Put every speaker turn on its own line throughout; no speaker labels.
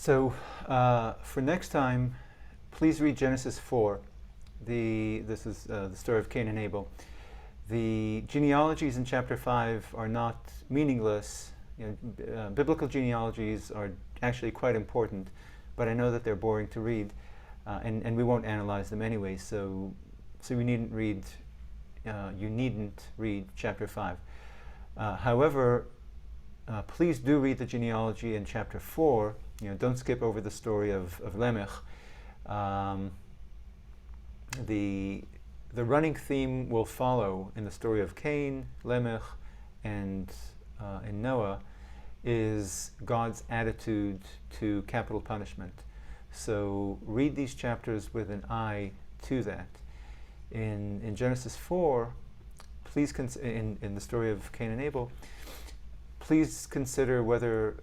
So for next time, please read Genesis 4. This is the story of Cain and Abel. The genealogies in chapter 5 are not meaningless. Biblical genealogies are actually quite important, but I know that they're boring to read, and we won't analyze them anyway. So you needn't read chapter 5. However, please do read the genealogy in chapter 4. Don't skip over the story of Lamech. The running theme will follow in the story of Cain, Lamech, and in Noah is God's attitude to capital punishment. So read these chapters with an eye to that. In Genesis 4, please in the story of Cain and Abel, please consider whether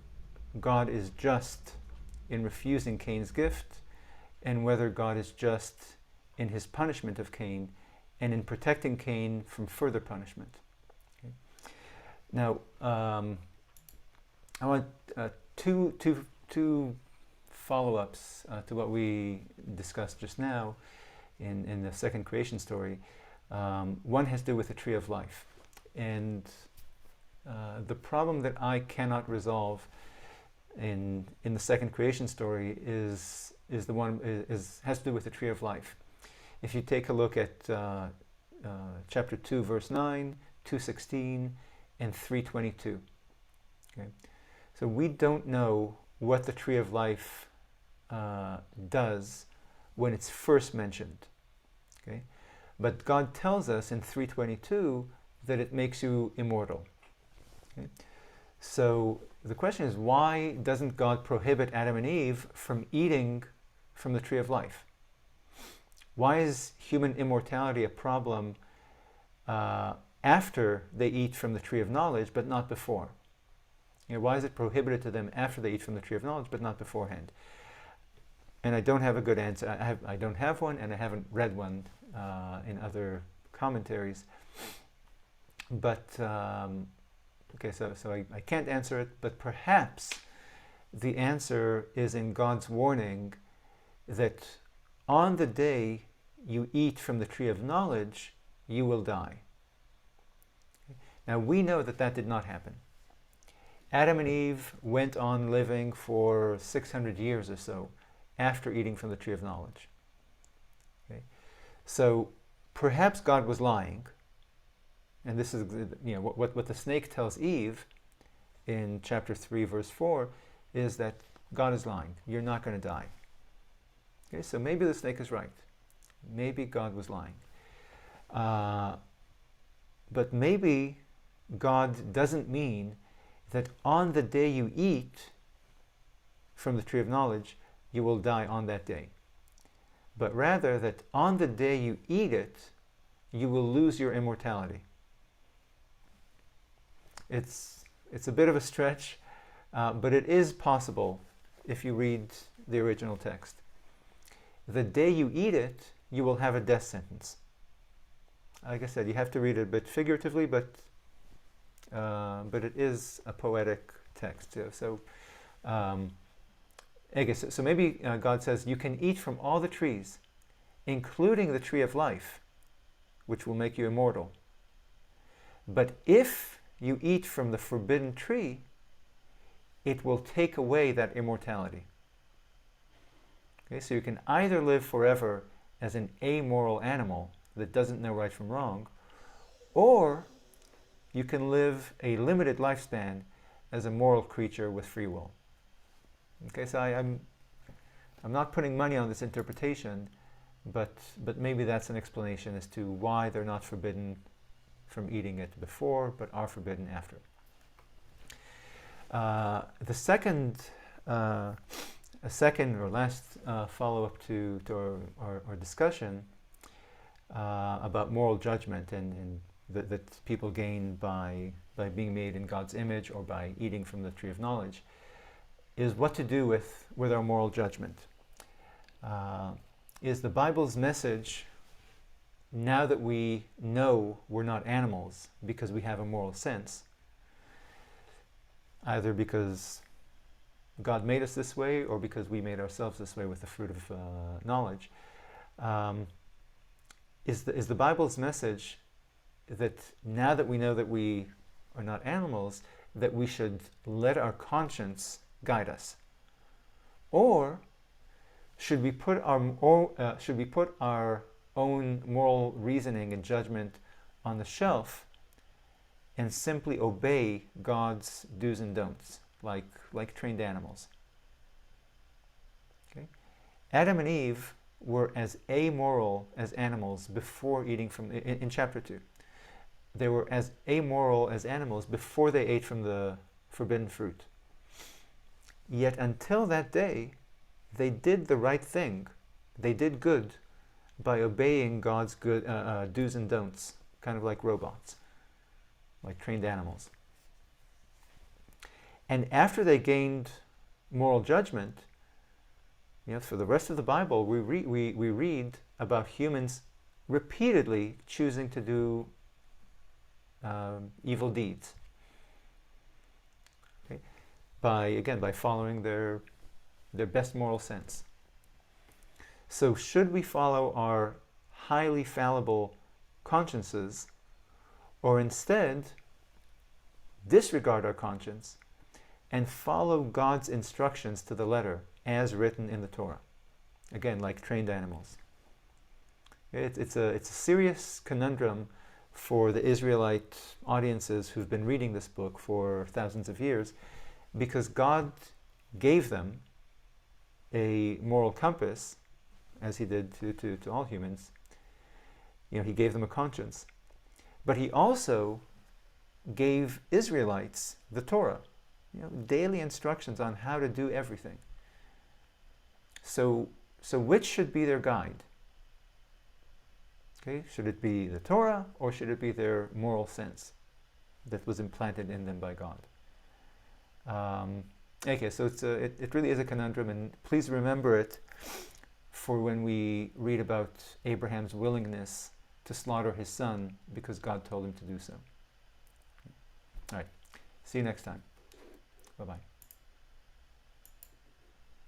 God is just in refusing Cain's gift, and whether God is just in his punishment of Cain and in protecting Cain from further punishment. Okay. Now, I want two follow-ups to what we discussed just now in the second creation story. One has to do with the tree of life. And the problem that I cannot resolve in the second creation story has to do with the tree of life. If you take a look at chapter 2, verse 9, 2:16, and 3:22. Okay? So we don't know what the tree of life does when it's first mentioned. Okay? But God tells us in 3:22 that it makes you immortal. Okay? So the question is, why doesn't God prohibit Adam and Eve from eating from the tree of life? Why is human immortality a problem after they eat from the tree of knowledge, but not before? Why is it prohibited to them after they eat from the tree of knowledge, but not beforehand? And I don't have a good answer. I don't have one, and I haven't read one in other commentaries. But okay, so I can't answer it. But perhaps the answer is in God's warning that on the day you eat from the tree of knowledge, you will die. Now we know that that did not happen. Adam and Eve went on living for 600 years or so after eating from the tree of knowledge. Okay? So perhaps God was lying, and this is what the snake tells Eve in chapter 3, verse 4, is that God is lying. You're not going to die. Okay, so maybe the snake is right. Maybe God was lying. But maybe God doesn't mean that on the day you eat from the tree of knowledge, you will die on that day. But rather that on the day you eat it, you will lose your immortality. It's a bit of a stretch, but it is possible if you read the original text. The day you eat it, you will have a death sentence. Like I said, you have to read it a bit figuratively, but it is a poetic text. So maybe God says you can eat from all the trees, including the tree of life, which will make you immortal. But if you eat from the forbidden tree, it will take away that immortality. Okay, so you can either live forever as an amoral animal that doesn't know right from wrong, or you can live a limited lifespan as a moral creature with free will. Okay, so I'm not putting money on this interpretation, but maybe that's an explanation as to why they're not forbidden from eating it before, but are forbidden after. The second or last follow-up to our discussion about moral judgment and that people gain by being made in God's image or by eating from the tree of knowledge is what to do with our moral judgment. Is the Bible's message, now that we know we're not animals because we have a moral sense, either because God made us this way or because we made ourselves this way with the fruit of knowledge, is the Bible's message that now that we know that we are not animals, that we should let our conscience guide us? Or should we put our own moral reasoning and judgment on the shelf and simply obey God's do's and don'ts, like trained animals? Okay? Adam and Eve were as amoral as animals before eating from, in chapter 2. They were as amoral as animals before they ate from the forbidden fruit. Yet until that day, they did the right thing. They did good by obeying God's good do's and don'ts, kind of like robots, like trained animals. And after they gained moral judgment, for the rest of the Bible, we read about humans repeatedly choosing to do evil deeds. Okay? By following their best moral sense. So should we follow our highly fallible consciences, or instead disregard our conscience and follow God's instructions to the letter as written in the Torah? Again, like trained animals. It's a serious conundrum for the Israelite audiences who've been reading this book for thousands of years, because God gave them a moral compass, as he did to all humans. He gave them a conscience. But he also gave Israelites the Torah, daily instructions on how to do everything. So which should be their guide? Okay, should it be the Torah, or should it be their moral sense that was implanted in them by God? Okay, so it really is a conundrum, and please remember it for when we read about Abraham's willingness to slaughter his son because God told him to do so. All right, see you next time. Bye-bye.